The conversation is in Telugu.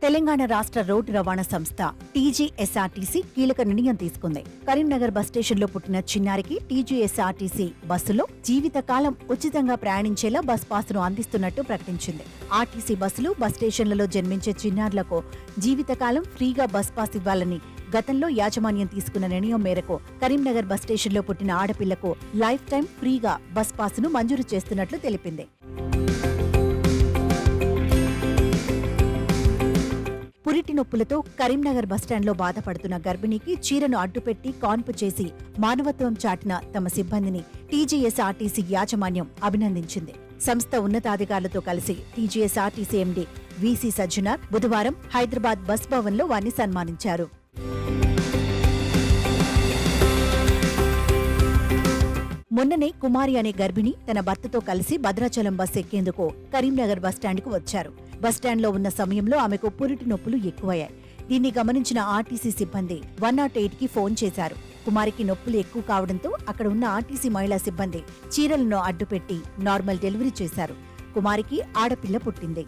తెలంగాణ రాష్ట్ర రోడ్డు రవాణా సంస్థ టీజీఎస్ఆర్టీసీ కీలక నిర్ణయం తీసుకుంది. కరీంనగర్ బస్ స్టేషన్లో పుట్టిన చిన్నారికి టీజీఎస్ఆర్టీసీ బస్సులో జీవితకాలం ఉచితంగా ప్రయాణించేలా బస్ పాసును అందిస్తున్నట్టు ప్రకటించింది. ఆర్టీసీ బస్సులు బస్ స్టేషన్లలో జన్మించే చిన్నారులకు జీవితకాలం ఫ్రీగా బస్ పాస్ ఇవ్వాలని గతంలో యాజమాన్యం తీసుకున్న నిర్ణయం మేరకు కరీంనగర్ బస్ స్టేషన్లో పుట్టిన ఆడపిల్లకు లైఫ్ టైం ఫ్రీగా బస్ పాసును మంజూరు చేస్తున్నట్లు తెలిపింది. పురిటి నొప్పులతో కరీంనగర్ బస్టాండ్లో బాధపడుతున్న గర్భిణికి చీరను అడ్డుపెట్టి కాన్పు చేసి మానవత్వం చాటిన తమ సిబ్బందిని టీజీఎస్ఆర్టీసీ యాజమాన్యం అభినందించింది. సంస్థ ఉన్నతాధికారులతో కలిసి టీజీఎస్ఆర్టీసీ ఎండీ వీసీ సజ్జనార్ బుధవారం హైదరాబాద్ బస్ భవన్లో వారిని సన్మానించారు. మొన్ననే కుమారి అనే గర్భిణి తన భర్తతో కలిసి భద్రాచలం బస్ ఎక్కేందుకు కరీంనగర్ బస్టాండ్కు వచ్చారు. బస్టాండ్లో ఉన్న సమయంలో ఆమెకు పురిటి నొప్పులు ఎక్కువయ్యాయి. దీన్ని గమనించిన ఆర్టీసీ సిబ్బంది 108కి ఫోన్ చేశారు. కుమారికి నొప్పులు ఎక్కువ కావడంతో అక్కడ ఉన్న ఆర్టీసీ మహిళా సిబ్బంది చీరలను అడ్డుపెట్టి నార్మల్ డెలివరీ చేశారు. కుమారికి ఆడపిల్ల పుట్టింది.